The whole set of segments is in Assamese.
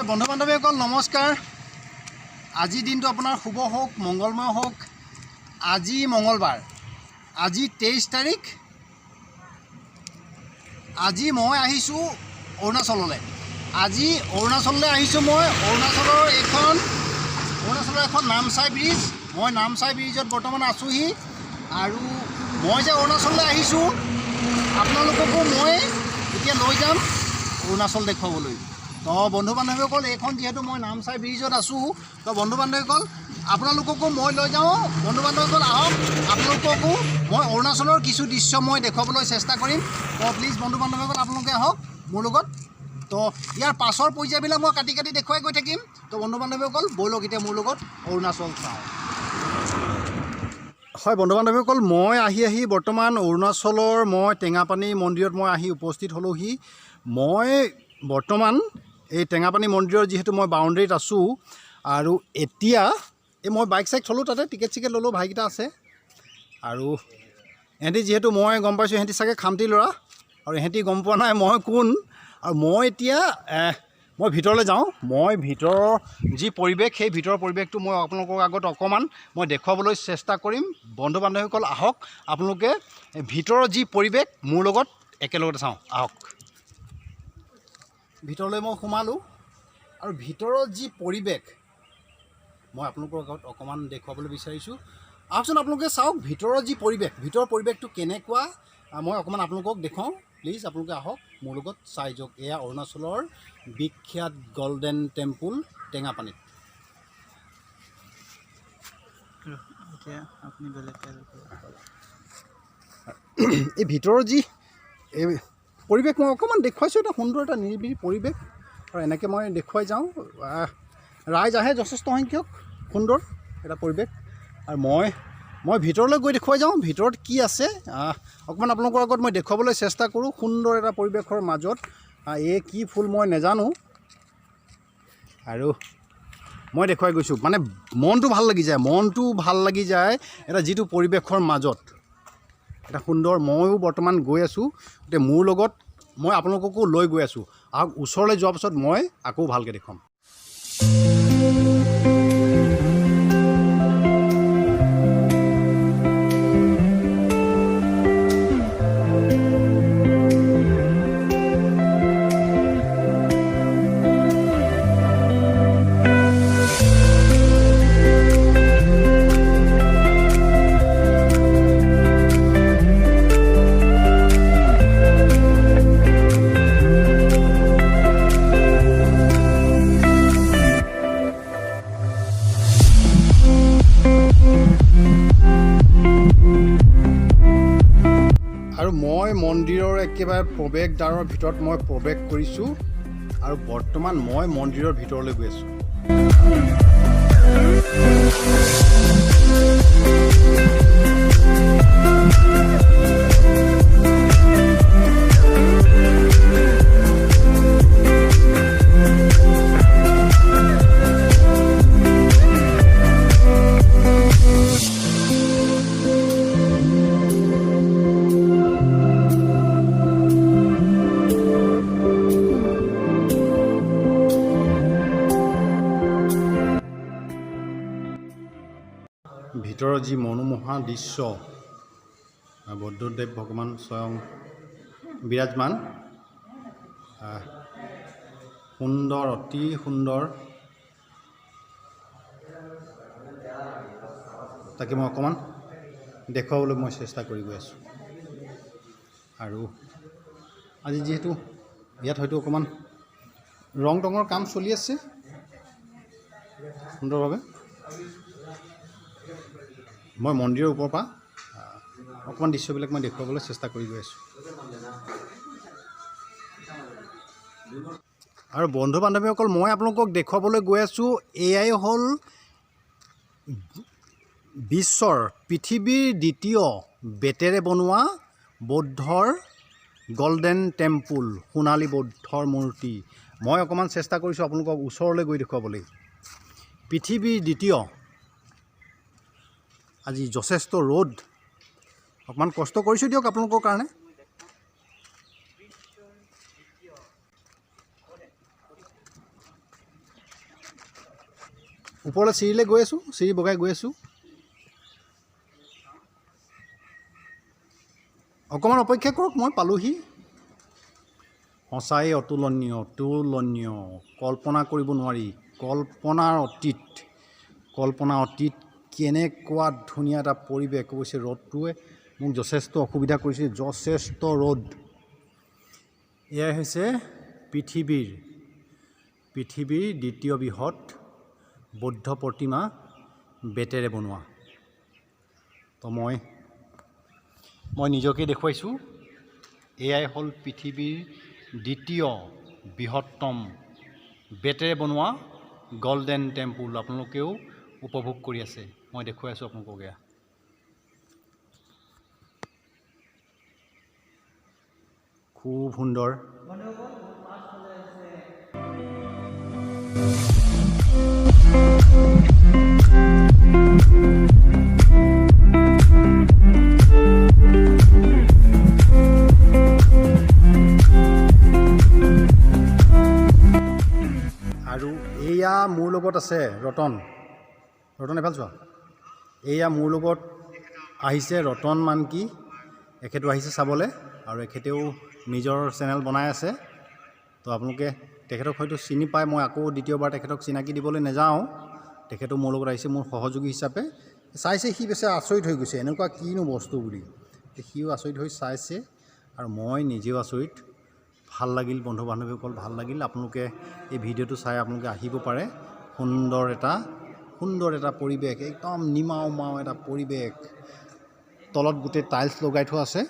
হয় বন্ধু বান্ধৱীসকল নমস্কাৰ। আজি দিনটো আপোনাৰ শুভ হোক, মংগলময় হোক। আজি মঙ্গলবাৰ, আজি 23 তাৰিখ। আজি মই আহিছোঁ অৰুণাচললৈ। আজি অৰুণাচললৈ আহিছোঁ মই। অৰুণাচলৰ এখন নামচাই ব্ৰিজ। মই নামচাই ব্ৰিজত বৰ্তমান আছোঁহি। আৰু মই যে অৰুণাচললৈ আহিছোঁ, আপোনালোককো মই এতিয়া লৈ যাম অৰুণাচল দেখুৱাবলৈ। তো বন্ধু বান্ধৱীসকল, এইখন যিহেতু মই নামচাই ব্ৰিজত আছোঁ, তো বন্ধু বান্ধৱীসকল আপোনালোককো মই লৈ যাওঁ। বন্ধু বান্ধৱীসকল আহক, আপোনালোককো মই অৰুণাচলৰ কিছু দৃশ্য মই দেখুৱাবলৈ চেষ্টা কৰিম। তো প্লিজ বন্ধু বান্ধৱীসকল আপোনালোকে আহক মোৰ লগত। তো ইয়াৰ পাছৰ পৰ্যায়বিলাক মই কাটি কাটি দেখুৱাই গৈ থাকিম। তো বন্ধু বান্ধৱীসকল ব'লক এতিয়া মোৰ লগত অৰুণাচল চাওঁ। হয় বন্ধু বান্ধৱীসকল, মই আহি বৰ্তমান অৰুণাচলৰ মই টেঙাপানী মন্দিৰত মই আহি উপস্থিত হ'লোহি। মই বৰ্তমান এই টেঙাপানী মন্দিৰৰ যিহেতু মই বাউণ্ডেৰীত আছোঁ। আৰু এতিয়া এই মই বাইক চাইক থ'লোঁ, তাতে টিকেট চিকেট ল'লোঁ, ভাইকেইটা আছে। আৰু এহেঁতি যিহেতু মই গম পাইছোঁ এহেঁতি চাগে খামটি ল'ৰা, আৰু এহেঁতি গম পোৱা নাই মই কোন। আৰু মই এতিয়া মই ভিতৰলৈ যাওঁ। মই ভিতৰৰ যি পৰিৱেশ, সেই ভিতৰৰ পৰিৱেশটো মই আপোনালোকৰ আগত অকণমান মই দেখুৱাবলৈ চেষ্টা কৰিম। বন্ধু বান্ধৱীসকল আহক, আপোনালোকে ভিতৰৰ যি পৰিৱেশ মোৰ লগত একেলগতে চাওঁ, আহক। ভিতৰলৈ মই সোমালোঁ, আৰু ভিতৰৰ যি পৰিৱেশ মই আপোনালোকৰ আগত অকণমান দেখুৱাবলৈ বিচাৰিছোঁ। আহকচোন আপোনালোকে চাওক ভিতৰৰ যি পৰিৱেশ, ভিতৰৰ পৰিৱেশটো কেনেকুৱা মই অকণমান আপোনালোকক দেখুৱাওঁ। প্লিজ আপোনালোকে আহক মোৰ লগত চাই যাওক। এয়া অৰুণাচলৰ বিখ্যাত গল্ডেন টেম্পুল টেঙাপানীত। এই ভিতৰৰ যি এই পৰিৱেশ মই অকণমান দেখুৱাইছোঁ। এটা সুন্দৰ এটা নিৰিবিলি পৰিৱেশ, আৰু এনেকৈ মই দেখুৱাই যাওঁ। ৰাইজ আহে যথেষ্ট সংখ্যক, সুন্দৰ এটা পৰিৱেশ। আৰু মই ভিতৰলৈ গৈ দেখুৱাই যাওঁ ভিতৰত কি আছে অকণমান আপোনালোকৰ আগত মই দেখুৱাবলৈ চেষ্টা কৰোঁ। সুন্দৰ এটা পৰিৱেশৰ মাজত এই কি ফুল মই নাজানো, আৰু মই দেখুৱাই গৈছোঁ। মানে মনটো ভাল লাগি যায়, এটা যিটো পৰিৱেশৰ মাজত এটা সুন্দৰ। ময়ো বৰ্তমান গৈ আছোঁ, গতিকে মোৰ লগত মই আপোনালোককো লৈ গৈ আছোঁ। আৰু ওচৰলৈ যোৱাৰ পাছত মই আকৌ ভালকৈ দেখুৱাম। আৰু মই মন্দিৰৰ একেবাৰে প্ৰৱেশদ্বাৰৰ ভিতৰত মই প্ৰৱেশ কৰিছোঁ, আৰু বৰ্তমান মই মন্দিৰৰ ভিতৰলৈ গৈ আছোঁ। ভিতৰৰ যি মনোমোহা দৃশ্য, বুদ্ধদেৱ ভগৱান স্বয়ং বিৰাজমান, সুন্দৰ, অতি সুন্দৰ। তাকে মই অকণমান দেখুৱাবলৈ মই চেষ্টা কৰি গৈ আছোঁ। আৰু আজি যিহেতু ইয়াত হয়তো অকণমান ৰং টঙৰ কাম চলি আছে সুন্দৰভাৱে, মই মন্দিৰৰ ওপৰৰ পৰা অকণমান দৃশ্যবিলাক মই দেখুৱাবলৈ চেষ্টা কৰি গৈ আছোঁ। আৰু বন্ধু বান্ধৱীসকল, মই আপোনালোকক দেখুৱাবলৈ গৈ আছোঁ, এয়াই হ'ল পৃথিৱীৰ দ্বিতীয় বেতেৰে বনোৱা বৌদ্ধৰ গল্ডেন টেম্পুল, সোণালী বৌদ্ধৰ মূৰ্তি। মই অকণমান চেষ্টা কৰিছোঁ আপোনালোকক ওচৰলৈ গৈ দেখুৱাবলৈ। পৃথিৱীৰ দ্বিতীয়। আজি যথেষ্ট ৰ'দ, অকণমান কষ্ট কৰিছোঁ দিয়ক আপোনালোকৰ কাৰণে। ওপৰলৈ চিৰিলৈ গৈ আছোঁ, চিৰি বগাই গৈ আছোঁ। অকণমান অপেক্ষা কৰক, মই পালোহি। সঁচাই অতুলনীয়, অতুলনীয়, কল্পনা কৰিব নোৱাৰি, কল্পনাৰ অতীত। কেনেকুৱা ধুনীয়া এটা পৰিৱেশ। অৱশ্যে ৰ'দটোৱে মোক যথেষ্ট অসুবিধা কৰিছে, যথেষ্ট ৰ'দ। এয়াই হৈছে পৃথিৱীৰ দ্বিতীয় বৃহৎ বৌদ্ধ প্ৰতিমা, বেতেৰে বনোৱা। তো মই নিজকে দেখুৱাইছোঁ, এয়াই হ'ল পৃথিৱীৰ দ্বিতীয় বৃহত্তম বেতেৰে বনোৱা গল্ডেন টেম্পুল। আপোনালোকেও উপভোগ কৰি আছে, মই দেখুৱাই আছোঁ আপোনালোকক। এয়া খুব সুন্দৰ। আৰু এয়া মোৰ লগত আছে ৰতন এফাল চোৱা। এয়া মোৰ লগত আহিছে ৰতন মানকি, এখেতো আহিছে চাবলৈ, আৰু এখেতেও নিজৰ চেনেল বনাই আছে। তো আপোনালোকে তেখেতক হয়তো চিনি পায়, মই আকৌ দ্বিতীয়বাৰ তেখেতক চিনাকি দিবলৈ নাযাওঁ। তেখেতো মোৰ লগত আহিছে মোৰ সহযোগী হিচাপে। চাইছে, সি বেছি আচৰিত হৈ গৈছে, এনেকুৱা কিনো বস্তু বুলি। সিও আচৰিত হৈ চাইছে, আৰু মই নিজেও আচৰিত। ভাল লাগিল বন্ধু বান্ধৱীসকল, ভাল লাগিল। আপোনালোকে এই ভিডিঅ'টো চাই আপোনালোকে আহিব পাৰে। সুন্দৰ এটা পৰিৱেশ, একদম নিমাও এটা পৰিৱেশ। তলত গোটেই টাইলছ লগাই থোৱা আছে।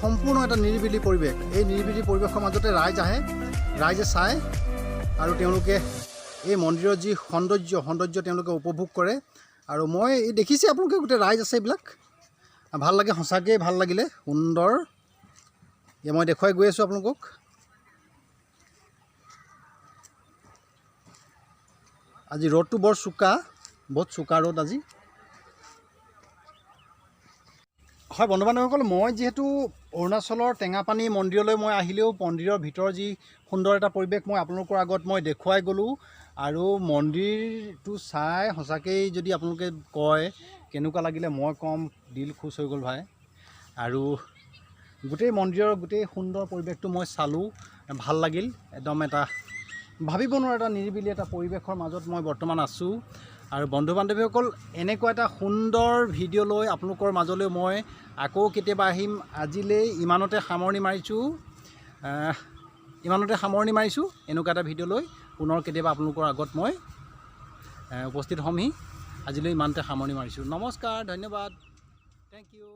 সম্পূৰ্ণ এটা নিৰিবিলি পৰিৱেশ। এই নিৰিবিলি পৰিৱেশৰ মাজতে ৰাইজ আহে, ৰাইজে চায়, আৰু তেওঁলোকে এই মন্দিৰৰ যি সৌন্দৰ্য তেওঁলোকে উপভোগ কৰে। আৰু মই দেখিছে আপোনালোকে, গোটেই ৰাইজ আছে, এইবিলাক ভাল লাগে, সঁচাকৈয়ে ভাল লাগিলে, সুন্দৰ। মই দেখুৱাই গৈ আছোঁ আপোনালোকক। আজি ৰ'দটো বৰ চোকা, বহুত চোকা ৰ'দ আজি। হয় বন্ধু বান্ধৱীসকল, মই যিহেতু অৰুণাচলৰ টেঙাপানী মন্দিৰলৈ মই আহিলেও মন্দিৰৰ ভিতৰৰ যি সুন্দৰ এটা পৰিৱেশ মই আপোনালোকৰ আগত মই দেখুৱাই গ'লোঁ। আৰু মন্দিৰটো চাই সঁচাকৈয়ে যদি আপোনালোকে কয় কেনেকুৱা লাগিলে, মই ক'ম দিল খুচ হৈ গ'ল ভাই। আৰু গোটেই মন্দিৰৰ গোটেই সুন্দৰ পৰিৱেশটো মই চালোঁ, ভাল লাগিল। একদম এটা ভাবিব নোৱাৰা এটা নিৰিবিলি এটা পৰিৱেশৰ মাজত মই বৰ্তমান আছোঁ। আৰু বন্ধু বান্ধৱীসকল, এনেকুৱা এটা সুন্দৰ ভিডিঅ' লৈ আপোনালোকৰ মাজলৈ মই আকৌ কেতিয়াবা আহিম। আজিলৈ ইমানতে সামৰণি মাৰিছোঁ। এনেকুৱা এটা ভিডিঅ' লৈ পুনৰ কেতিয়াবা আপোনালোকৰ আগত মই উপস্থিত হ'মহি। আজিলৈ ইমানতে সামৰণি মাৰিছোঁ। নমস্কাৰ, ধন্যবাদ, থেংক ইউ।